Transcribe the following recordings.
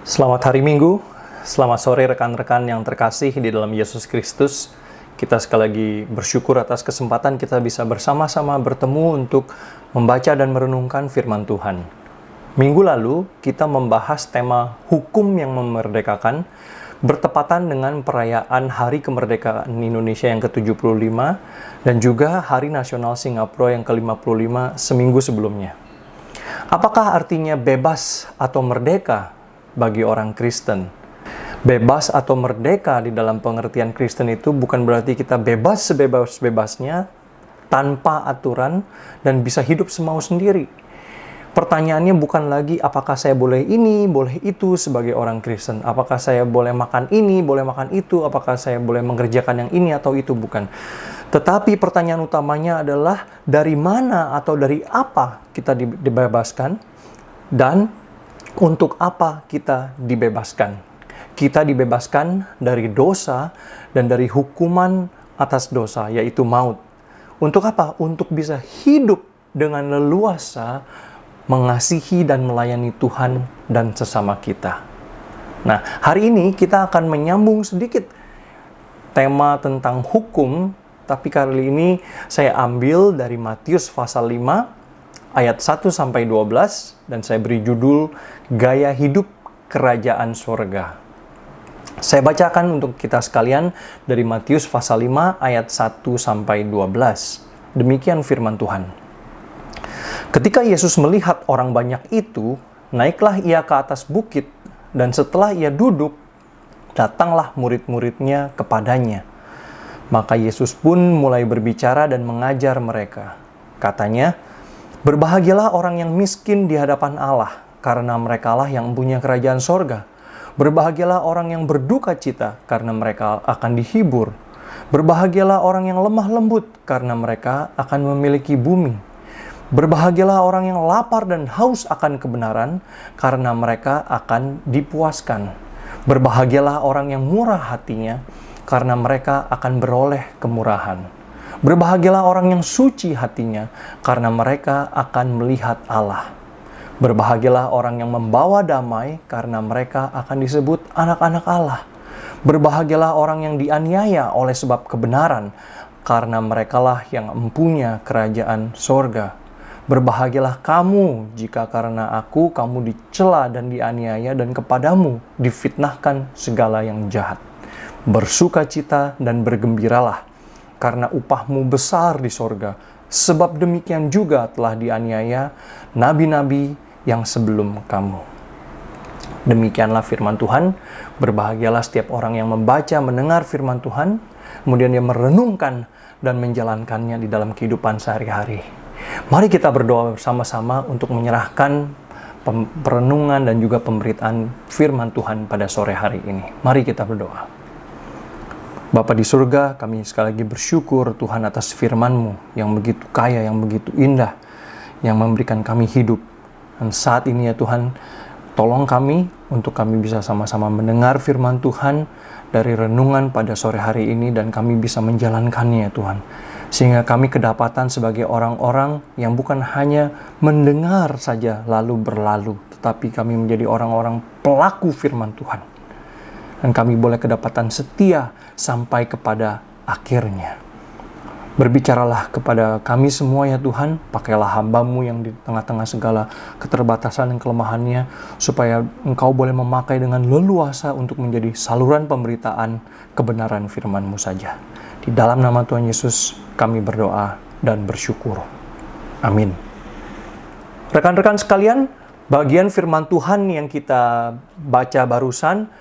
Selamat hari Minggu, selamat sore rekan-rekan yang terkasih di dalam Yesus Kristus. Kita sekali lagi bersyukur atas kesempatan kita bisa bersama-sama bertemu untuk membaca dan merenungkan firman Tuhan. Minggu lalu kita membahas tema hukum yang memerdekakan, bertepatan dengan perayaan Hari Kemerdekaan Indonesia yang ke-75 dan juga Hari Nasional Singapura yang ke-55 seminggu sebelumnya. Apakah artinya bebas atau merdeka bagi orang Kristen? Bebas atau merdeka di dalam pengertian Kristen itu bukan berarti kita bebas sebebas-bebasnya, tanpa aturan, dan bisa hidup semau sendiri. Pertanyaannya bukan lagi apakah saya boleh ini, boleh itu sebagai orang Kristen. Apakah saya boleh makan ini, boleh makan itu. Apakah saya boleh mengerjakan yang ini atau itu, bukan. Tetapi pertanyaan utamanya adalah dari mana atau dari apa kita dibebaskan dan untuk apa kita dibebaskan. Kita dibebaskan dari dosa dan dari hukuman atas dosa, yaitu maut. Untuk apa? Untuk bisa hidup dengan leluasa, mengasihi dan melayani Tuhan dan sesama kita. Nah, hari ini kita akan menyambung sedikit tema tentang hukum, tapi kali ini saya ambil dari Matius pasal 5 ayat 1-12 dan saya beri judul Gaya Hidup Kerajaan Surga. Saya bacakan untuk kita sekalian dari Matius pasal 5 ayat 1-12. Demikian firman Tuhan. Ketika Yesus melihat orang banyak itu, naiklah ia ke atas bukit, dan setelah ia duduk, datanglah murid-muridnya kepadanya. Maka Yesus pun mulai berbicara dan mengajar mereka. Katanya, "Berbahagialah orang yang miskin di hadapan Allah, karena merekalah yang mempunyai kerajaan sorga. Berbahagialah orang yang berduka cita, karena mereka akan dihibur. Berbahagialah orang yang lemah lembut, karena mereka akan memiliki bumi. Berbahagialah orang yang lapar dan haus akan kebenaran, karena mereka akan dipuaskan. Berbahagialah orang yang murah hatinya, karena mereka akan beroleh kemurahan. Berbahagialah orang yang suci hatinya, karena mereka akan melihat Allah. Berbahagialah orang yang membawa damai, karena mereka akan disebut anak-anak Allah. Berbahagialah orang yang dianiaya oleh sebab kebenaran, karena merekalah yang mempunyai kerajaan sorga. Berbahagialah kamu jika karena aku kamu dicela dan dianiaya dan kepadamu difitnahkan segala yang jahat. Bersukacita dan bergembiralah, karena upahmu besar di sorga, sebab demikian juga telah dianiaya nabi-nabi yang sebelum kamu." Demikianlah firman Tuhan. Berbahagialah setiap orang yang membaca, mendengar firman Tuhan, kemudian dia merenungkan dan menjalankannya di dalam kehidupan sehari-hari. Mari kita berdoa bersama-sama untuk menyerahkan perenungan dan juga pemberitaan firman Tuhan pada sore hari ini. Mari kita berdoa. Bapa di surga, kami sekali lagi bersyukur Tuhan atas firman-Mu yang begitu kaya, yang begitu indah, yang memberikan kami hidup. Dan saat ini ya Tuhan, tolong kami untuk kami bisa sama-sama mendengar firman Tuhan dari renungan pada sore hari ini dan kami bisa menjalankannya ya Tuhan. Sehingga kami kedapatan sebagai orang-orang yang bukan hanya mendengar saja lalu berlalu, tetapi kami menjadi orang-orang pelaku firman Tuhan. Dan kami boleh kedapatan setia sampai kepada akhirnya. Berbicaralah kepada kami semua ya Tuhan, pakailah hamba-Mu yang di tengah-tengah segala keterbatasan dan kelemahannya, supaya Engkau boleh memakai dengan leluasa untuk menjadi saluran pemberitaan kebenaran firman-Mu saja. Di dalam nama Tuhan Yesus kami berdoa dan bersyukur. Amin. Rekan-rekan sekalian, bagian firman Tuhan yang kita baca barusan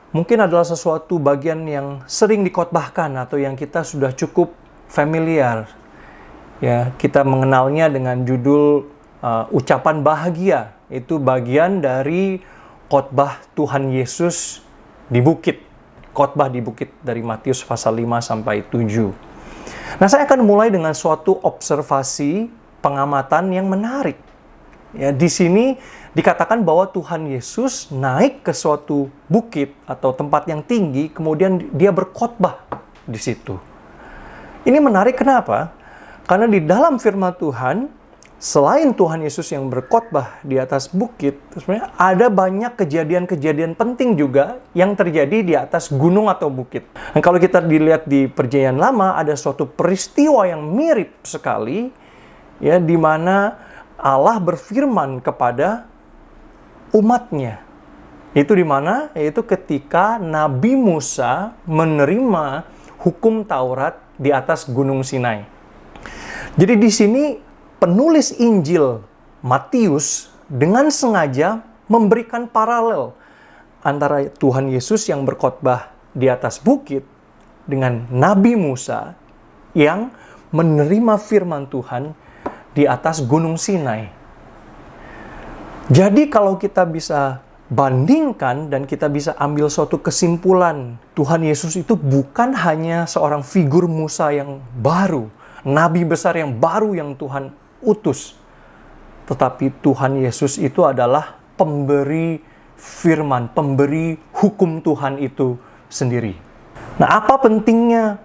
mungkin adalah sesuatu bagian yang sering dikotbahkan atau yang kita sudah cukup familiar. Ya, kita mengenalnya dengan judul ucapan bahagia. Itu bagian dari khotbah Tuhan Yesus di bukit. Khotbah di bukit dari Matius pasal 5-7. Nah, saya akan mulai dengan suatu observasi pengamatan yang menarik. Ya, di sini dikatakan bahwa Tuhan Yesus naik ke suatu bukit atau tempat yang tinggi, kemudian dia berkhotbah di situ. Ini menarik kenapa? Karena di dalam firman Tuhan, selain Tuhan Yesus yang berkhotbah di atas bukit, sebenarnya ada banyak kejadian-kejadian penting juga yang terjadi di atas gunung atau bukit. Dan kalau kita dilihat di Perjanjian Lama, ada suatu peristiwa yang mirip sekali, ya, di mana Allah berfirman kepada umatnya. Itu di mana? Yaitu ketika Nabi Musa menerima hukum Taurat di atas Gunung Sinai. Jadi di sini penulis Injil Matius dengan sengaja memberikan paralel antara Tuhan Yesus yang berkhotbah di atas bukit dengan Nabi Musa yang menerima firman Tuhan di atas Gunung Sinai. Jadi kalau kita bisa bandingkan dan kita bisa ambil suatu kesimpulan, Tuhan Yesus itu bukan hanya seorang figur Musa yang baru, nabi besar yang baru yang Tuhan utus, tetapi Tuhan Yesus itu adalah pemberi firman, pemberi hukum Tuhan itu sendiri. Nah, apa pentingnya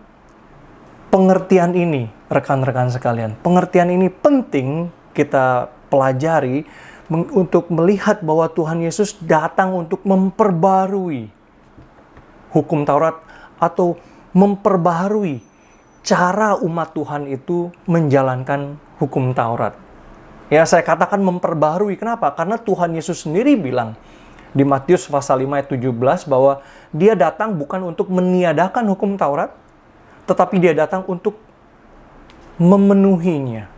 pengertian ini, rekan-rekan sekalian? Pengertian ini penting kita pelajari untuk melihat bahwa Tuhan Yesus datang untuk memperbarui hukum Taurat atau memperbarui cara umat Tuhan itu menjalankan hukum Taurat. Ya, saya katakan memperbarui. Kenapa? Karena Tuhan Yesus sendiri bilang di Matius pasal 5 ayat 17 bahwa dia datang bukan untuk meniadakan hukum Taurat, tetapi dia datang untuk memenuhinya.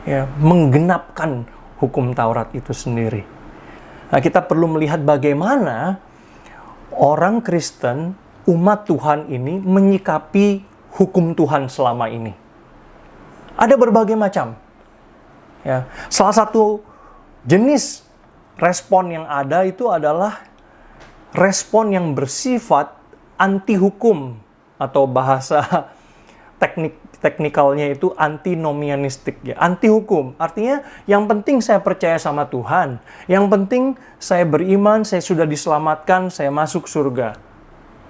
Ya, menggenapkan hukum Taurat itu sendiri. Nah, kita perlu melihat bagaimana orang Kristen, umat Tuhan ini menyikapi hukum Tuhan selama ini. Ada berbagai macam. Ya, salah satu jenis respon yang ada itu adalah respon yang bersifat anti hukum atau bahasa teknikalnya itu antinomianistik, ya, anti hukum. Artinya yang penting saya percaya sama Tuhan, yang penting saya beriman, saya sudah diselamatkan, saya masuk surga.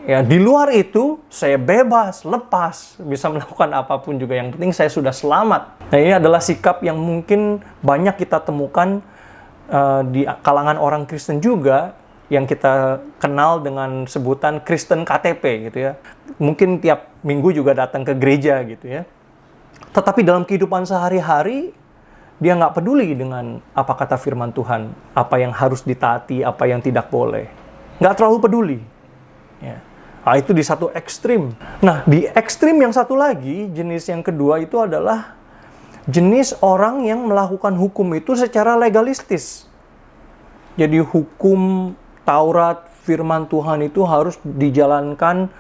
Ya, di luar itu saya bebas, lepas, bisa melakukan apapun juga. Yang penting saya sudah selamat. Nah, ini adalah sikap yang mungkin banyak kita temukan di kalangan orang Kristen juga, yang kita kenal dengan sebutan Kristen KTP gitu ya. Mungkin tiap minggu juga datang ke gereja gitu ya. Tetapi dalam kehidupan sehari-hari dia nggak peduli dengan apa kata firman Tuhan, apa yang harus ditaati, apa yang tidak boleh. Nggak terlalu peduli. Ya. Nah, itu di satu ekstrim. Nah, di ekstrim yang satu lagi, jenis yang kedua itu adalah jenis orang yang melakukan hukum itu secara legalistis. Jadi hukum Taurat, firman Tuhan itu harus dijalankan,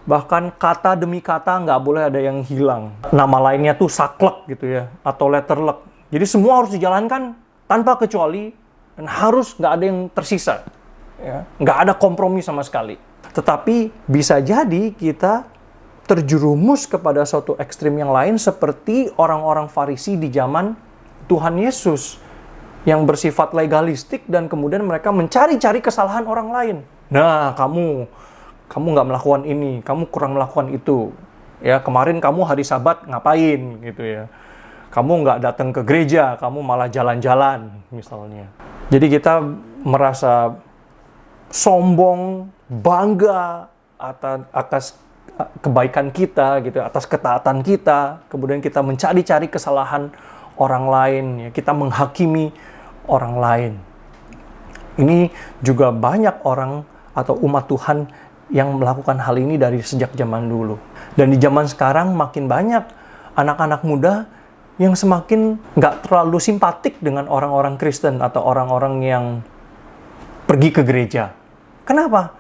bahkan kata demi kata nggak boleh ada yang hilang. Nama lainnya tuh saklek gitu ya, atau letterlek. Jadi semua harus dijalankan tanpa kecuali, dan harus nggak ada yang tersisa. Ya. Nggak ada kompromi sama sekali. Tetapi bisa jadi kita terjerumus kepada suatu ekstrim yang lain seperti orang-orang Farisi di zaman Tuhan Yesus yang bersifat legalistik dan kemudian mereka mencari-cari kesalahan orang lain. Nah, kamu nggak melakukan ini, kamu kurang melakukan itu. Ya, kemarin kamu hari Sabat ngapain gitu ya. Kamu nggak datang ke gereja, kamu malah jalan-jalan misalnya. Jadi kita merasa sombong, bangga atas kebaikan kita gitu, atas ketaatan kita, kemudian kita mencari-cari kesalahan orang lain, ya, kita menghakimi orang lain. Ini juga banyak orang atau umat Tuhan yang melakukan hal ini dari sejak zaman dulu. Dan di zaman sekarang makin banyak anak-anak muda yang semakin nggak terlalu simpatik dengan orang-orang Kristen atau orang-orang yang pergi ke gereja. Kenapa?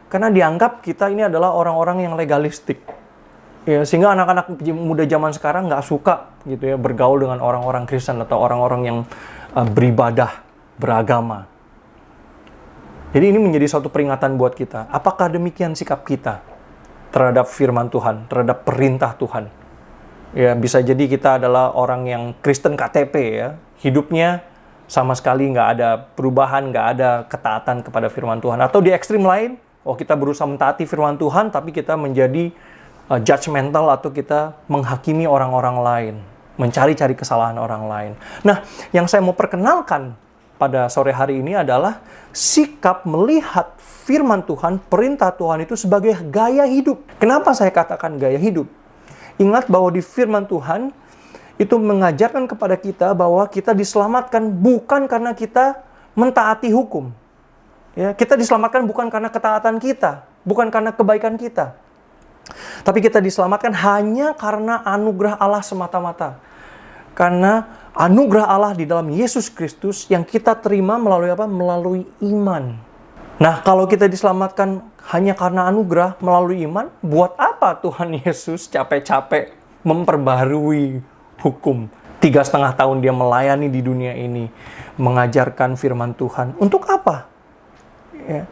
Karena dianggap kita ini adalah orang-orang yang legalistik. Ya, sehingga anak-anak muda zaman sekarang nggak suka gitu ya bergaul dengan orang-orang Kristen atau orang-orang yang beribadah, beragama. Jadi ini menjadi suatu peringatan buat kita. Apakah demikian sikap kita terhadap firman Tuhan, terhadap perintah Tuhan? Ya, bisa jadi kita adalah orang yang Kristen KTP ya, hidupnya sama sekali nggak ada perubahan, nggak ada ketaatan kepada firman Tuhan. Atau di ekstrim lain, kita berusaha mentaati firman Tuhan, tapi kita menjadi judgmental atau kita menghakimi orang-orang lain. mencari-cari kesalahan orang lain. Nah, yang saya mau perkenalkan pada sore hari ini adalah sikap melihat firman Tuhan, perintah Tuhan itu sebagai gaya hidup. Kenapa saya katakan gaya hidup? Ingat bahwa di firman Tuhan itu mengajarkan kepada kita bahwa kita diselamatkan bukan karena kita mentaati hukum. Ya, kita diselamatkan bukan karena ketaatan kita, bukan karena kebaikan kita. Tapi kita diselamatkan hanya karena anugerah Allah semata-mata. Karena anugerah Allah di dalam Yesus Kristus yang kita terima melalui apa? Melalui iman. Nah, kalau kita diselamatkan hanya karena anugerah melalui iman, buat apa Tuhan Yesus capek-capek memperbarui hukum? 3,5 tahun dia melayani di dunia ini, mengajarkan firman Tuhan. Untuk apa? Ya.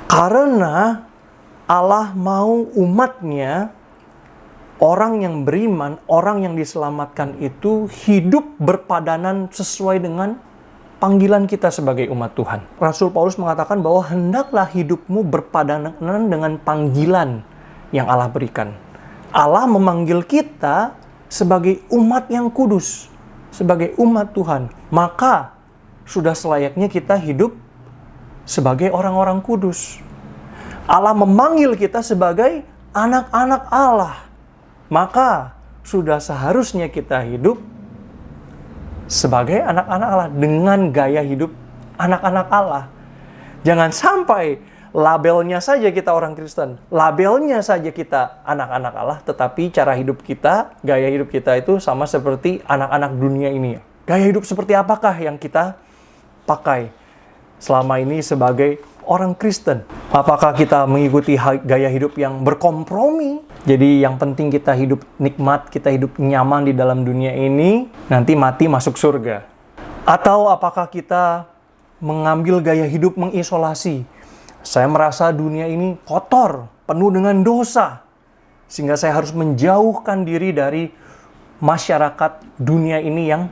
Karena Allah mau umatnya, orang yang beriman, orang yang diselamatkan itu hidup berpadanan sesuai dengan panggilan kita sebagai umat Tuhan. Rasul Paulus mengatakan bahwa hendaklah hidupmu berpadanan dengan panggilan yang Allah berikan. Allah memanggil kita sebagai umat yang kudus, sebagai umat Tuhan. Maka sudah selayaknya kita hidup sebagai orang-orang kudus. Allah memanggil kita sebagai anak-anak Allah. Maka sudah seharusnya kita hidup sebagai anak-anak Allah dengan gaya hidup anak-anak Allah. Jangan sampai labelnya saja kita orang Kristen, labelnya saja kita anak-anak Allah, tetapi cara hidup kita, gaya hidup kita itu sama seperti anak-anak dunia ini. Gaya hidup seperti apakah yang kita pakai selama ini sebagai orang Kristen? Apakah kita mengikuti gaya hidup yang berkompromi? Jadi yang penting kita hidup nikmat, kita hidup nyaman di dalam dunia ini, nanti mati masuk surga. Atau apakah kita mengambil gaya hidup mengisolasi? Saya merasa dunia ini kotor, penuh dengan dosa, sehingga saya harus menjauhkan diri dari masyarakat dunia ini yang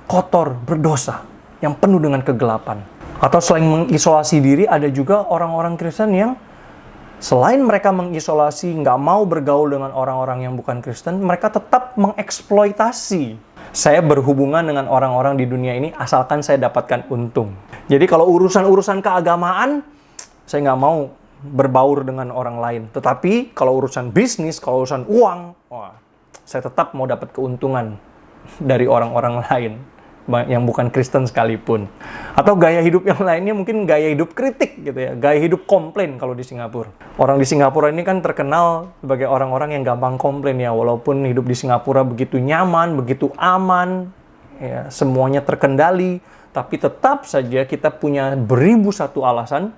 kotor, berdosa, yang penuh dengan kegelapan. Atau selain mengisolasi diri, ada juga orang-orang Kristen yang selain mereka mengisolasi, nggak mau bergaul dengan orang-orang yang bukan Kristen, mereka tetap mengeksploitasi. Saya berhubungan dengan orang-orang di dunia ini asalkan saya dapatkan untung. Jadi kalau urusan-urusan keagamaan, saya nggak mau berbaur dengan orang lain. Tetapi kalau urusan bisnis, kalau urusan uang, saya tetap mau dapat keuntungan dari orang-orang lain yang bukan Kristen sekalipun. Atau gaya hidup yang lainnya mungkin gaya hidup kritik gitu ya, gaya hidup komplain kalau di Singapura. Orang di Singapura ini kan terkenal sebagai orang-orang yang gampang komplain ya, walaupun hidup di Singapura begitu nyaman, begitu aman, ya, semuanya terkendali, tapi tetap saja kita punya beribu satu alasan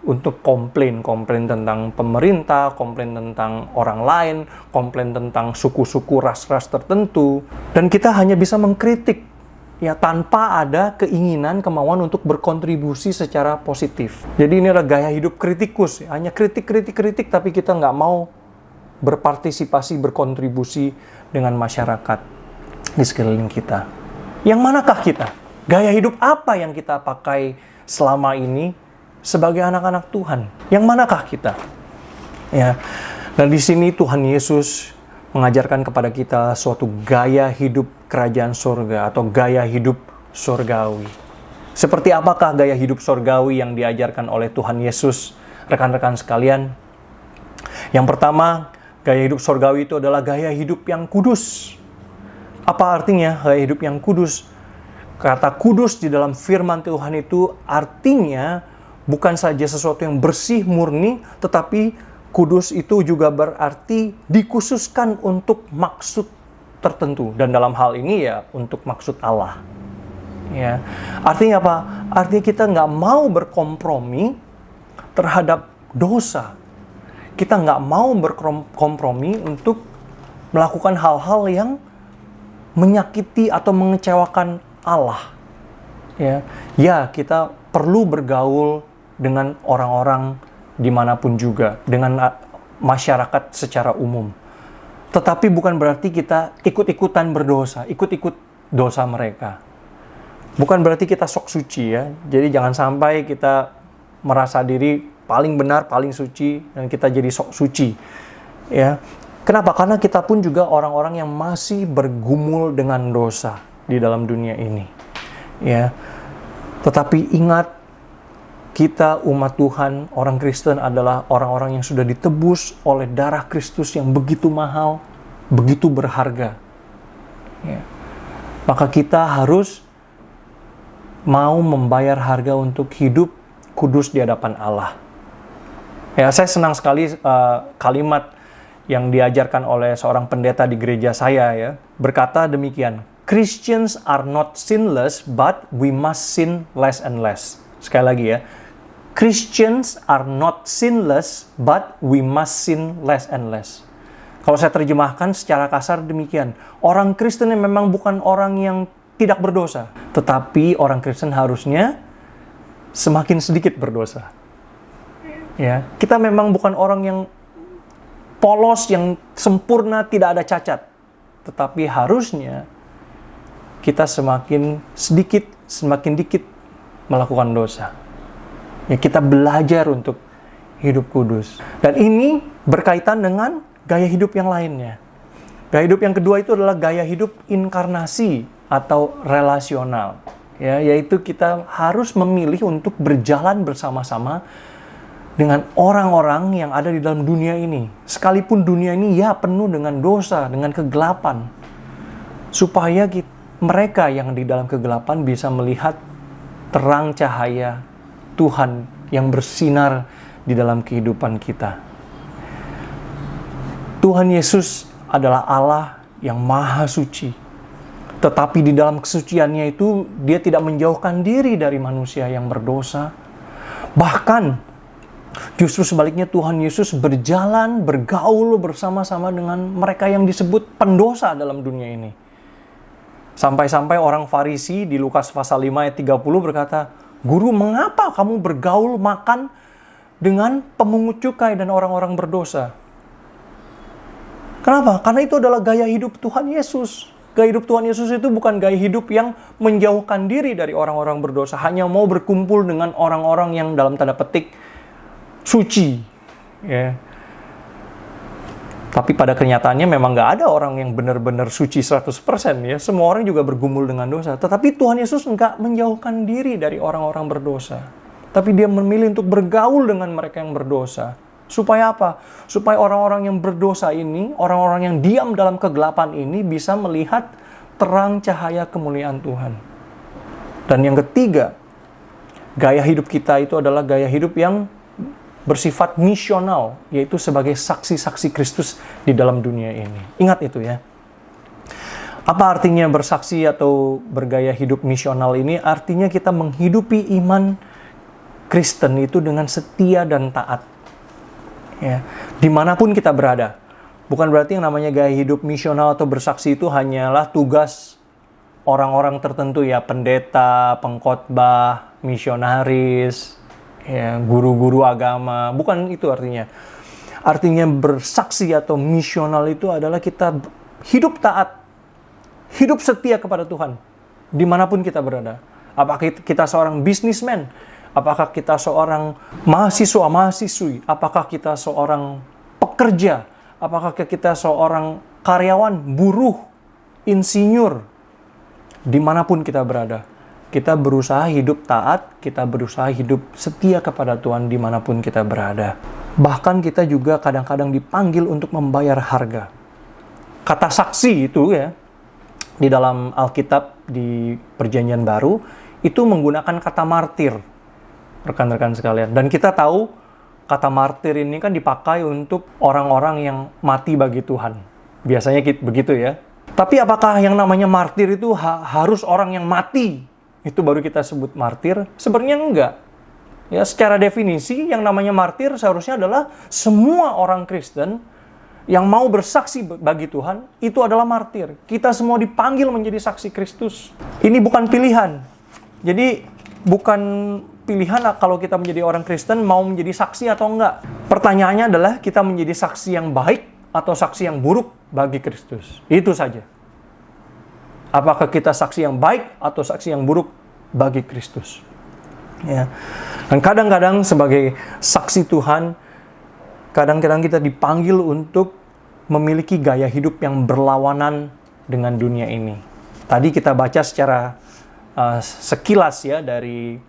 untuk komplain tentang pemerintah, komplain tentang orang lain, komplain tentang suku-suku, ras-ras tertentu, dan kita hanya bisa mengkritik ya tanpa ada keinginan, kemauan untuk berkontribusi secara positif. Jadi ini adalah gaya hidup kritikus, hanya kritik, tapi kita nggak mau berpartisipasi, berkontribusi dengan masyarakat di sekeliling kita. Yang manakah kita? Gaya hidup apa yang kita pakai selama ini sebagai anak-anak Tuhan? Yang manakah kita? Ya, dan di sini Tuhan Yesus mengajarkan kepada kita suatu gaya hidup kerajaan surga atau gaya hidup surgawi. Seperti apakah gaya hidup surgawi yang diajarkan oleh Tuhan Yesus, rekan-rekan sekalian? Yang pertama, gaya hidup surgawi itu adalah gaya hidup yang kudus. Apa artinya gaya hidup yang kudus? Kata kudus di dalam firman Tuhan itu artinya bukan saja sesuatu yang bersih, murni, tetapi kudus itu juga berarti dikhususkan untuk maksud tertentu. Dan dalam hal ini ya untuk maksud Allah. Ya. Artinya apa? Artinya kita nggak mau berkompromi terhadap dosa. Kita nggak mau berkompromi untuk melakukan hal-hal yang menyakiti atau mengecewakan Allah. Ya, kita perlu bergaul dengan orang-orang dimanapun juga, dengan masyarakat secara umum. Tetapi bukan berarti kita ikut-ikutan berdosa, ikut-ikut dosa mereka. Bukan berarti kita sok suci ya. Jadi jangan sampai kita merasa diri paling benar, paling suci, dan kita jadi sok suci. Ya, Kenapa? Karena kita pun juga orang-orang yang masih bergumul dengan dosa di dalam dunia ini. Ya. Tetapi ingat, kita umat Tuhan, orang Kristen adalah orang-orang yang sudah ditebus oleh darah Kristus yang begitu mahal, begitu berharga. Ya. Maka kita harus mau membayar harga untuk hidup kudus di hadapan Allah. Ya, saya senang sekali kalimat yang diajarkan oleh seorang pendeta di gereja saya, ya, berkata demikian, Christians are not sinless, but we must sin less and less. Sekali lagi ya, Christians are not sinless, but we must sin less and less. Kalau saya terjemahkan secara kasar demikian, orang Kristen yang memang bukan orang yang tidak berdosa, tetapi orang Kristen harusnya semakin sedikit berdosa. Ya, kita memang bukan orang yang polos, yang sempurna, tidak ada cacat. Tetapi harusnya kita semakin dikit melakukan dosa. Ya, kita belajar untuk hidup kudus. Dan ini berkaitan dengan gaya hidup yang lainnya. Gaya hidup yang kedua itu adalah gaya hidup inkarnasi atau relasional. Ya, yaitu kita harus memilih untuk berjalan bersama-sama dengan orang-orang yang ada di dalam dunia ini. Sekalipun dunia ini ya penuh dengan dosa, dengan kegelapan. Supaya mereka yang di dalam kegelapan bisa melihat terang cahaya Tuhan yang bersinar di dalam kehidupan kita. Tuhan Yesus adalah Allah yang maha suci. Tetapi di dalam kesuciannya itu, dia tidak menjauhkan diri dari manusia yang berdosa. Bahkan justru sebaliknya, Tuhan Yesus berjalan, bergaul bersama-sama dengan mereka yang disebut pendosa dalam dunia ini. Sampai-sampai orang Farisi di Lukas pasal 5 ayat 30 berkata, Guru, mengapa kamu bergaul makan dengan pemungut cukai dan orang-orang berdosa? Kenapa? Karena itu adalah gaya hidup Tuhan Yesus. Gaya hidup Tuhan Yesus itu bukan gaya hidup yang menjauhkan diri dari orang-orang berdosa, hanya mau berkumpul dengan orang-orang yang dalam tanda petik suci, ya. Tapi pada kenyataannya memang nggak ada orang yang benar-benar suci 100%, ya. Semua orang juga bergumul dengan dosa. Tetapi Tuhan Yesus nggak menjauhkan diri dari orang-orang berdosa. Tapi dia memilih untuk bergaul dengan mereka yang berdosa. Supaya apa? Supaya orang-orang yang berdosa ini, orang-orang yang diam dalam kegelapan ini bisa melihat terang cahaya kemuliaan Tuhan. Dan yang ketiga, gaya hidup kita itu adalah gaya hidup yang bersifat misional, yaitu sebagai saksi-saksi Kristus di dalam dunia ini. Ingat itu ya. Apa artinya bersaksi atau bergaya hidup misional ini? Artinya kita menghidupi iman Kristen itu dengan setia dan taat. Ya, dimanapun kita berada. Bukan berarti yang namanya gaya hidup misional atau bersaksi itu hanyalah tugas orang-orang tertentu ya, pendeta, pengkhotbah, misionaris, ya, guru-guru agama. Bukan itu artinya. Artinya bersaksi atau misional itu adalah kita hidup taat, hidup setia kepada Tuhan dimanapun kita berada. Apakah kita seorang bisnismen? Apakah kita seorang mahasiswa-mahasiswi? Apakah kita seorang pekerja? Apakah kita seorang karyawan, buruh, insinyur? Dimanapun kita berada, kita berusaha hidup taat, kita berusaha hidup setia kepada Tuhan dimanapun kita berada. Bahkan kita juga kadang-kadang dipanggil untuk membayar harga. Kata saksi itu ya, di dalam Alkitab di Perjanjian Baru, itu menggunakan kata martir. Rekan-rekan sekalian. Dan kita tahu kata martir ini kan dipakai untuk orang-orang yang mati bagi Tuhan. Biasanya begitu ya. Tapi apakah yang namanya martir itu harus orang yang mati? Itu baru kita sebut martir? Sebenarnya enggak. Ya, secara definisi yang namanya martir seharusnya adalah semua orang Kristen yang mau bersaksi bagi Tuhan, itu adalah martir. Kita semua dipanggil menjadi saksi Kristus. Ini bukan pilihan. Jadi bukan pilihan kalau kita menjadi orang Kristen mau menjadi saksi atau enggak. Pertanyaannya adalah kita menjadi saksi yang baik atau saksi yang buruk bagi Kristus. Itu saja. Apakah kita saksi yang baik atau saksi yang buruk bagi Kristus? Ya. Dan kadang-kadang sebagai saksi Tuhan, kadang-kadang kita dipanggil untuk memiliki gaya hidup yang berlawanan dengan dunia ini. Tadi kita baca secara sekilas ya dari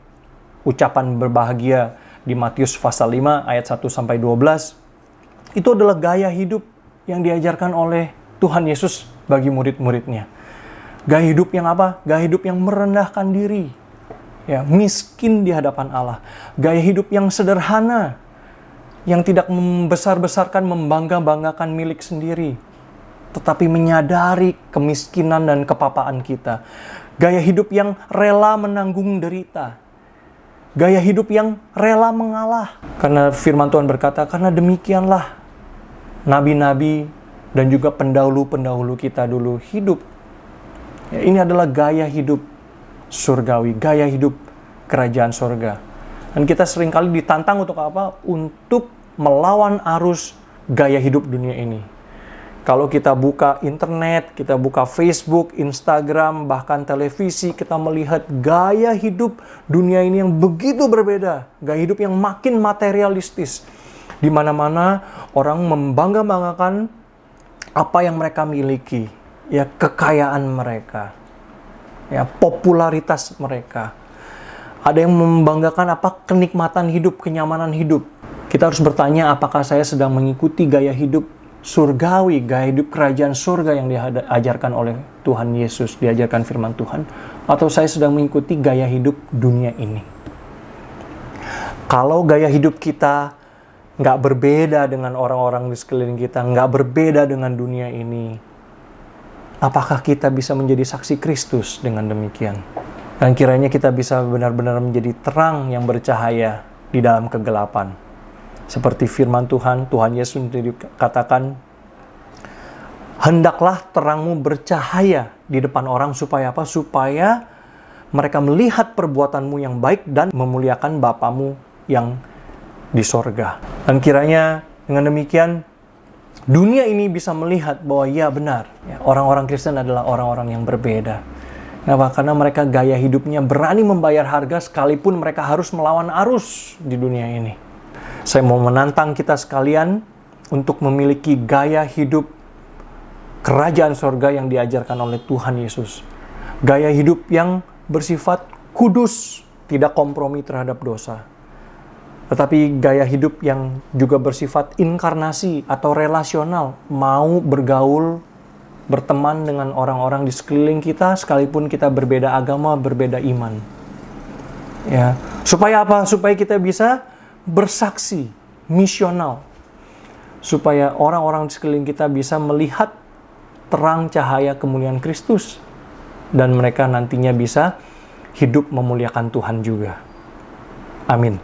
ucapan berbahagia di Matius pasal 5 ayat 1 sampai 12. Itu adalah gaya hidup yang diajarkan oleh Tuhan Yesus bagi murid-muridnya. Gaya hidup yang apa? Gaya hidup yang merendahkan diri. Ya, miskin di hadapan Allah. Gaya hidup yang sederhana, yang tidak membesar-besarkan, membangga-banggakan milik sendiri, tetapi menyadari kemiskinan dan kepapaan kita. Gaya hidup yang rela menanggung derita. Gaya hidup yang rela mengalah. Karena firman Tuhan berkata, karena demikianlah nabi-nabi dan juga pendahulu-pendahulu kita dulu hidup. Ya, ini adalah gaya hidup surgawi, gaya hidup kerajaan surga. Dan kita seringkali ditantang untuk apa? Untuk melawan arus gaya hidup dunia ini. Kalau kita buka internet, kita buka Facebook, Instagram, bahkan televisi, kita melihat gaya hidup dunia ini yang begitu berbeda. Gaya hidup yang makin materialistis. Di mana-mana orang membangga-banggakan apa yang mereka miliki. Ya, kekayaan mereka. Ya, popularitas mereka. Ada yang membanggakan apa? Kenikmatan hidup, kenyamanan hidup. Kita harus bertanya, apakah saya sedang mengikuti gaya hidup surgawi, gaya hidup kerajaan surga yang diajarkan oleh Tuhan Yesus, diajarkan firman Tuhan, atau saya sedang mengikuti gaya hidup dunia ini? Kalau gaya hidup kita nggak berbeda dengan orang-orang di sekeliling kita, nggak berbeda dengan dunia ini, apakah kita bisa menjadi saksi Kristus dengan demikian? Dan kiranya kita bisa benar-benar menjadi terang yang bercahaya di dalam kegelapan. Seperti firman Tuhan Yesus sendiri katakan, hendaklah terangmu bercahaya di depan orang supaya apa? Supaya mereka melihat perbuatanmu yang baik dan memuliakan Bapamu yang di sorga. Dan kiranya dengan demikian dunia ini bisa melihat bahwa ya benar, ya, orang-orang Kristen adalah orang-orang yang berbeda. Kenapa? Karena mereka gaya hidupnya berani membayar harga sekalipun mereka harus melawan arus di dunia ini. Saya mau menantang kita sekalian untuk memiliki gaya hidup kerajaan surga yang diajarkan oleh Tuhan Yesus. Gaya hidup yang bersifat kudus, tidak kompromi terhadap dosa. Tetapi gaya hidup yang juga bersifat inkarnasi atau relasional, mau bergaul, berteman dengan orang-orang di sekeliling kita, sekalipun kita berbeda agama, berbeda iman. Ya, supaya apa? Supaya kita bisa bersaksi misional, supaya orang-orang di sekeliling kita bisa melihat terang cahaya kemuliaan Kristus, dan mereka nantinya bisa hidup memuliakan Tuhan juga. Amin.